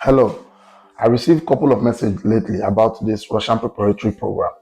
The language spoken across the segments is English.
Hello, I received a couple of messages lately about this Russian preparatory program.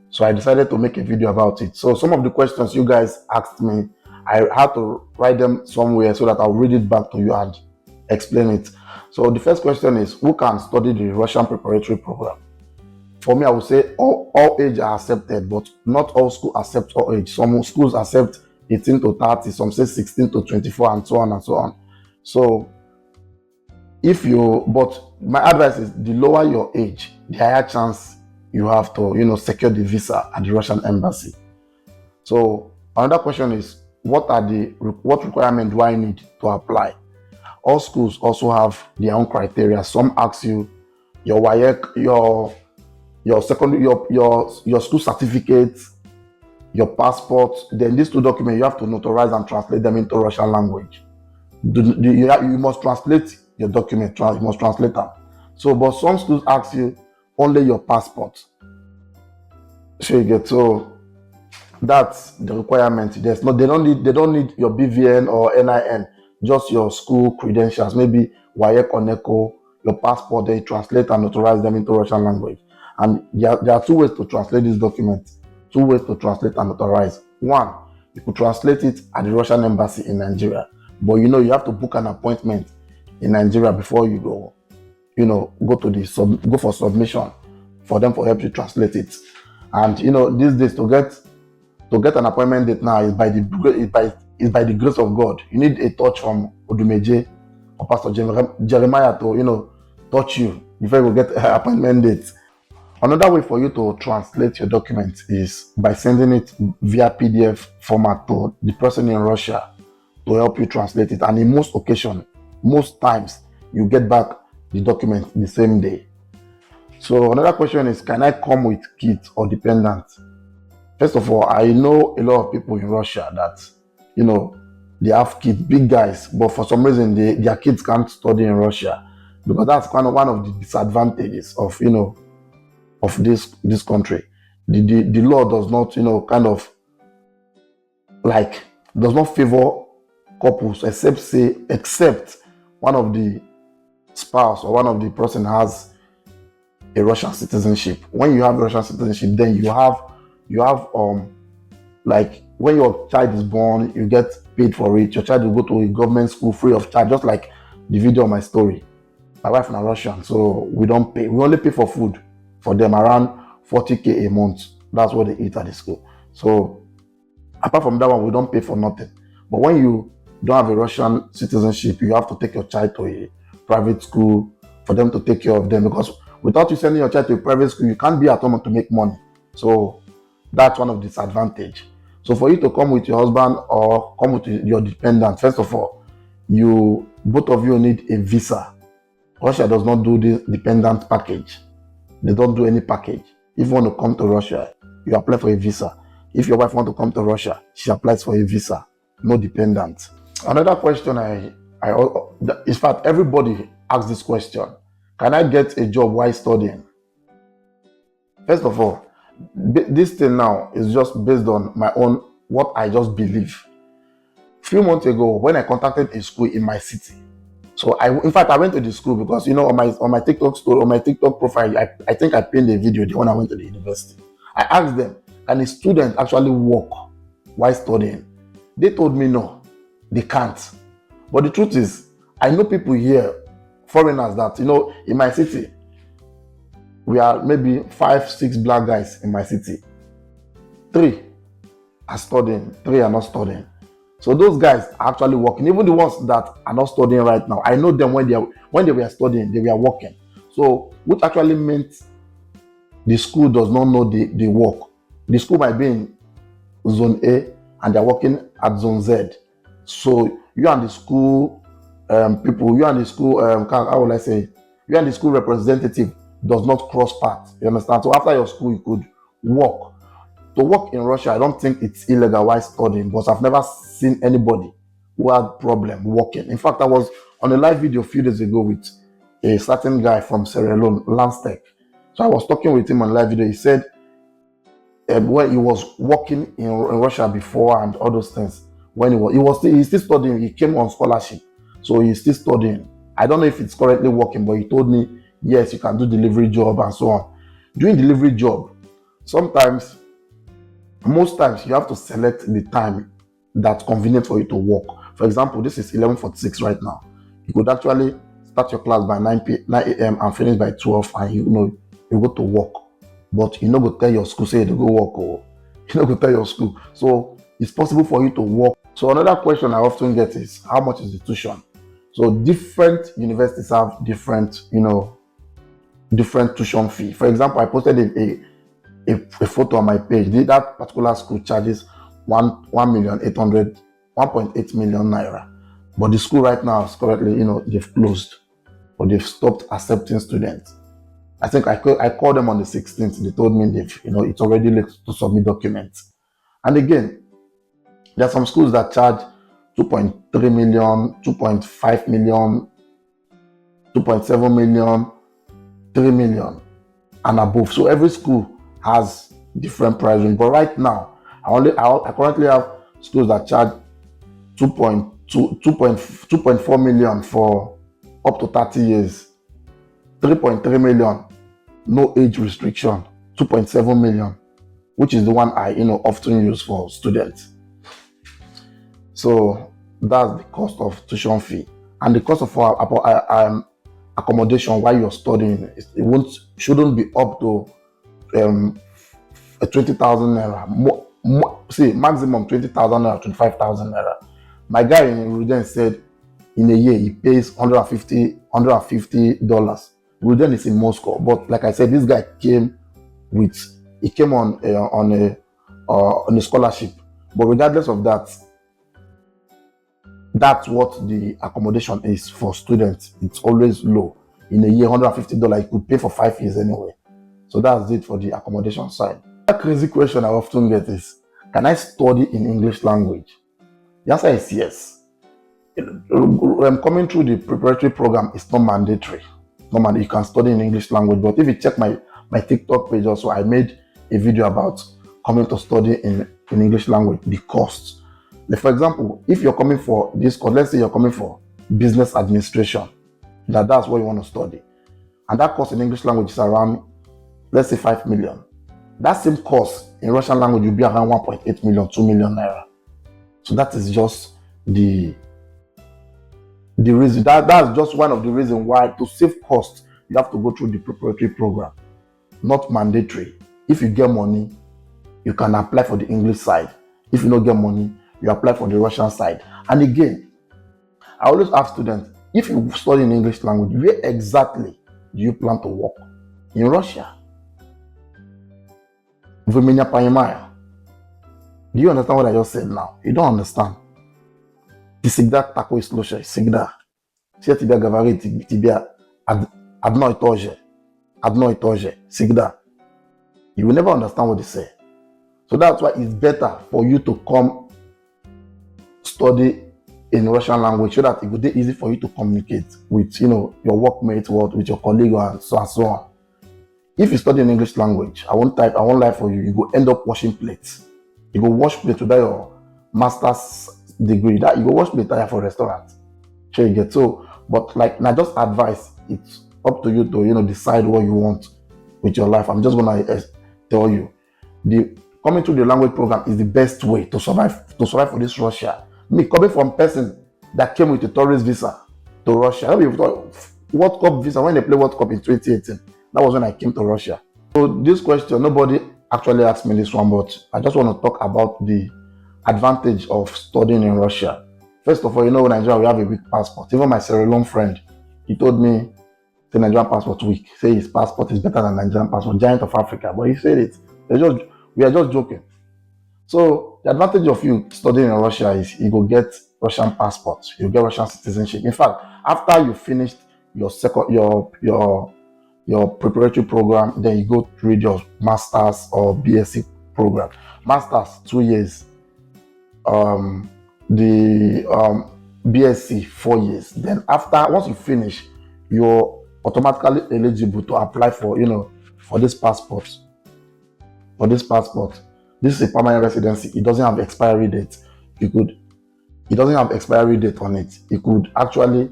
So I decided to make a video about it. So some of the questions you guys asked me, I had to write them somewhere so that I'll read it back to you and explain it. So the first question is, who can study the Russian preparatory program? For me, I would say all age are accepted, but not all schools accept all age. Some schools accept 18 to 30, some say 16 to 24, and so on and so on. So but my advice is the lower your age, the higher chance you have to secure the visa at the Russian embassy. So another question is, what requirement do I need to apply? All schools also have their own criteria. Some ask you your WAEC, your secondary, your school certificate, your passport. Then these two documents you have to notarize and translate them into Russian language. You must translate your document, you must translate them. So, but some schools ask you only your passport. So that's the requirement. They don't need your BVN or NIN, just your school credentials, maybe WAEC or NECO, your passport. They translate and notarize them into Russian language. And there are two ways to translate this document. Two ways to translate and notarize. One, you could translate it at the Russian embassy in Nigeria, but you have to book an appointment in Nigeria before you go for submission for them to help you translate it. And these days to get an appointment date now is by the grace of God. You need a touch from Odumeje or Pastor Jeremiah to touch you before you get an appointment date. Another way for you to translate your document is by sending it via PDF format to the person in Russia to help you translate it. And in most times, you get back the document the same day. So another question is, can I come with kids or dependents? First of all, I know a lot of people in Russia that, they have kids, big guys, but for some reason their kids can't study in Russia, because that's kind of one of the disadvantages of, of this country. The law does not, does not favor couples except one of the spouse or one of the person has a Russian citizenship. When you have Russian citizenship, then you have like when your child is born, you get paid for it. Your child will go to a government school free of charge, just like the video of my story. My wife is Russian, so we don't pay. We only pay for food for them, around 40K a month. That's what they eat at the school. So apart from that one, we don't pay for nothing. But when you don't have a Russian citizenship, you have to take your child to a private school for them to take care of them, because without you sending your child to a private school, you can't be at home to make money. So that's one of the disadvantages. So for you to come with your husband or come with your dependent, first of all, both of you need a visa. Russia does not do this dependent package. They don't do any package. If you want to come to Russia, you apply for a visa. If your wife wants to come to Russia, she applies for a visa. No dependent. Another question in fact, everybody asks this question: can I get a job while studying? First of all, this thing now is just based on what I just believe. A few months ago, when I contacted a school in my city, so I went to the school because on my TikTok story, on my TikTok profile, I think I pinned a video when I went to the university. I asked them, can a student actually work while studying? They told me no, they can't. But the truth is, I know people here, foreigners, that in my city, we are maybe 5-6 black guys in my city. 3 are studying, 3 are not studying. So those guys are actually working. Even the ones that are not studying right now, I know them when they were studying, they were working. So which actually meant the school does not know the work. The school might be in zone A and they're working at zone Z. So you and the school people, you and the school how will I say, you and the school representative does not cross paths. You understand? So after your school, you could work. To work in Russia, I don't think it's illegal while studying, but I've never seen anybody who had problem working. In fact, I was on a live video a few days ago with a certain guy from Sierra Leone, Lance. So I was talking with him on live video. He said when he was working in Russia before and all those things, when he's still studying, he came on scholarship, so he's still studying. I don't know if it's currently working, but he told me, yes, you can do delivery job and so on. Doing delivery job, sometimes, most times, you have to select the time that's convenient for you to work. For example, this is 11:46 right now. You could actually start your class by 9 a.m. and finish by 12, and you go to work. But you no go tell your school say you go work, or you no go tell your school. So it's possible for you to work. So another question I often get is, how much is the tuition? So different universities have different tuition fee. For example, I posted a photo on my page. That particular school charges 1.8 million naira. But the school right now is currently, they've closed, or they've stopped accepting students. I think I called them on the 16th. They told me it's already late to submit documents. And again, there are some schools that charge 2.3 million, 2.5 million, 2.7 million, 3 million and above. So every school has different pricing. But right now, I currently have schools that charge 2.4 million for up to 30 years, 3.3 million, no age restriction, 2.7 million, which is the one I often use for students. So that's the cost of tuition fee. And the cost of accommodation while you're studying, shouldn't be up to 20,000 naira. Maximum 20,000 naira, 25,000 naira. My guy in Ruden said in a year he pays $150. Ruden is in Moscow, but like I said, this guy came on a scholarship. But regardless of that, that's what the accommodation is for students. It's always low. In a year, $150, you could pay for 5 years anyway. So that's it for the accommodation side. A crazy question I often get is, can I study in English language? The answer is yes. Coming through the preparatory program is not mandatory. Normally, you can study in English language, but if you check my TikTok page also, I made a video about coming to study in English language, the costs. Like for example, if you're coming for this course, let's say you're coming for business administration, that's what you want to study, and that course in English language is around, let's say, 5 million. That same course in Russian language will be around 1.8 million, 2 million naira. So that is just the reason. That's just one of the reasons why, to save costs, you have to go through the preparatory program. Not mandatory. If you get money, you can apply for the English side. If you don't get money, you apply for the Russian side. And again, I always ask students, if you study in English language, where exactly do you plan to work? In Russia? Do you understand what I just said now? You don't understand. Всегда такой слушай, всегда. Все тебя говорит, тебе одно и то же, всегда. You will never understand what they say. So that's why it's better for you to come study in Russian language, so that it will be easy for you to communicate with your workmates, with your colleague, and so on. If you study in English language, I won't lie for you, you go end up washing plates. You go wash plates without your master's degree. That you go wash plates for a restaurant. Sure you get. So, but like, now just advice, it's up to you to decide what you want with your life. I'm just gonna tell you, coming through the language program is the best way to survive for this Russia. Me coming from person that came with a tourist visa to Russia. I mean, World Cup visa, when they play World Cup in 2018, that was when I came to Russia. So this question, nobody actually asked me this one, but I just want to talk about the advantage of studying in Russia. First of all, in Nigeria, we have a weak passport. Even my Sierra Leone friend, he told me the Nigerian passport weak. Say his passport is better than Nigerian passport, giant of Africa. But he said it. We are just joking. So the advantage of you studying in Russia is you go get Russian passport, you get Russian citizenship. In fact, after you finished your preparatory program, then you go read your master's or BSc program. Master's 2 years, the BSc 4 years. Then once you finish, you're automatically eligible to apply for this passport. This is a permanent residency. It doesn't have expiry date. It doesn't have expiry date on it. You could actually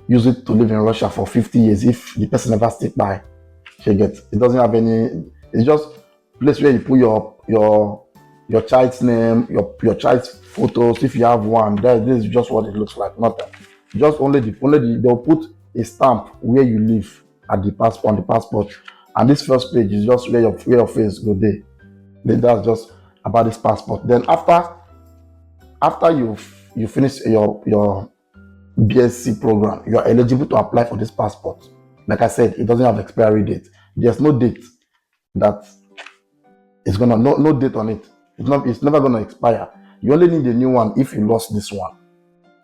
use it to live in Russia for 50 years if the person never stick by. She gets it doesn't have any. It's just place where you put your child's name, your child's photos. If you have one, this is just what it looks like. Nothing. Just they'll put a stamp where you live at the passport on the passport, and this first page is just where your face go there. Then that's just about this passport. Then after you finish your BSc program, you are eligible to apply for this passport. Like I said, it doesn't have expiry date. There's no date that it's gonna no date on it. It's never gonna expire. You only need a new one if you lost this one.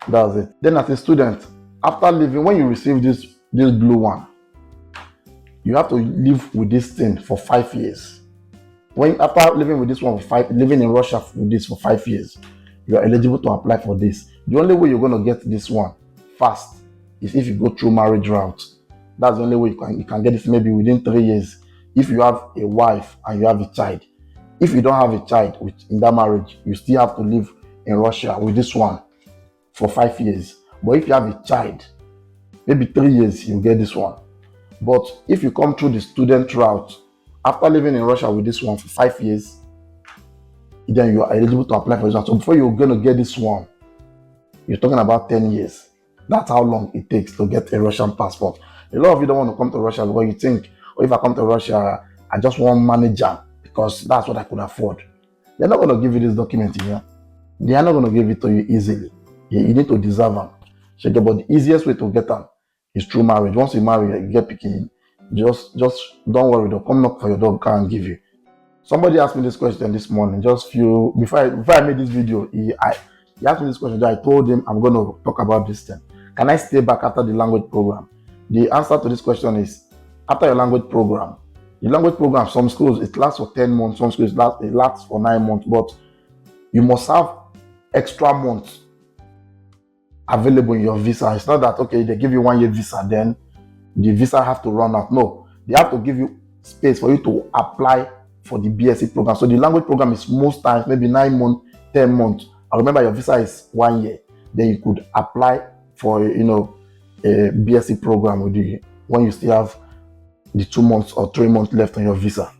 That's it. Then as a student, after leaving, when you receive this blue one, you have to live with this thing for 5 years. After living with this one living in Russia with this for 5 years, you are eligible to apply for this. The only way you're gonna get this one fast is if you go through marriage route. That's the only way you can get this maybe within 3 years. If you have a wife and you have a child. If you don't have a child in that marriage, you still have to live in Russia with this one for 5 years. But if you have a child, maybe 3 years, you get this one. But if you come through the student route, after living in Russia with this one for 5 years, then you are eligible to apply for this one. So before you're going to get this one, you're talking about 10 years. That's how long it takes to get a Russian passport. A lot of you don't want to come to Russia because you think, oh, if I come to Russia, I just want manager because that's what I could afford. They're not going to give you this document here. They are not going to give it to you easily. You need to deserve them. But the easiest way to get them is through marriage. Once you marry, you get picking. Just don't worry. They'll come knock for your door, can't give you. Somebody asked me this question this morning. Before I made this video, he asked me this question. I told him I'm going to talk about this thing. Can I stay back after the language program? The answer to this question is after your language program. The language program, some schools it lasts for 10 months, some schools it lasts for 9 months, but you must have extra months available in your visa. It's not that okay, they give you 1 year visa, then the visa have to run out. No, they have to give you space for you to apply for the BSc program. So the language program is most times maybe 9 months, 10 months. I remember your visa is 1 year. Then you could apply for a BSc program with you when you still have the 2 months or 3 months left on your visa.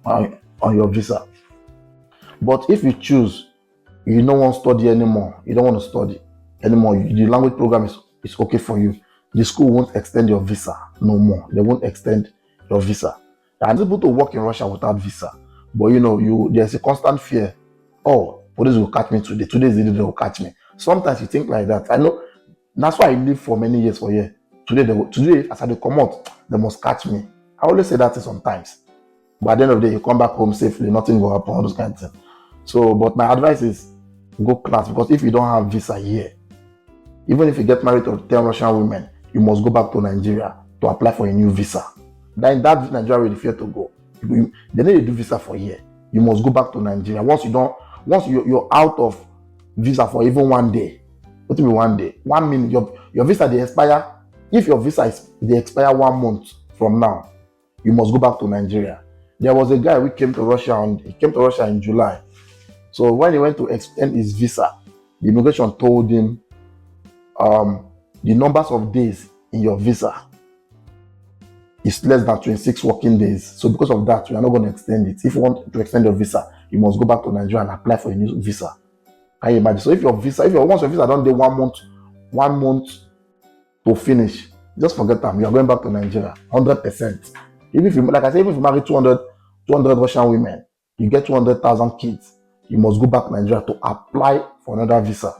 But if you choose, you don't want to study anymore. You don't want to study anymore. The language program is okay for you. The school won't extend your visa no more. They won't extend your visa. I'm able to work in Russia without visa, but there's a constant fear. Oh, police will catch me today. Today is the day they will catch me. Sometimes you think like that. I know. That's why I lived for many years for here. Today, as I come out, they must catch me. I always say that sometimes. But at the end of the day, you come back home safely, nothing will happen, all those kinds of things. So, but my advice is go class, because if you don't have visa here, even if you get married to 10 Russian women, you must go back to Nigeria to apply for a new visa. Then that Nigeria will fear to go. They need to do visa for a year. You must go back to Nigeria. Once you're out of visa for even 1 day, what will be 1 day? 1 minute, your visa they expire. If your visa they expire 1 month from now, you must go back to Nigeria. There was a guy who came to Russia in July. So when he went to extend his visa, the immigration told him the numbers of days in your visa is less than 26 working days. So because of that, we are not going to extend it. If you want to extend your visa, you must go back to Nigeria and apply for a new visa. Can you imagine? So once your visa don't do 1 month to finish, just forget them. You are going back to Nigeria 100%. Even if you marry 200 Russian women, you get 200,000 kids, you must go back to Nigeria to apply for another visa.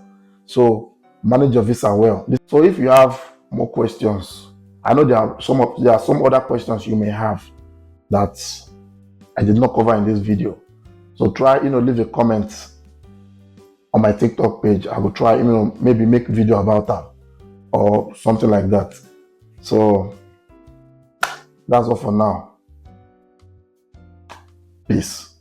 So manage your visa well. So if you have more questions, I know there are some other questions you may have that I did not cover in this video. So try, leave a comment on my TikTok page. I will try, maybe make a video about that or something like that. So that's all for now. Peace.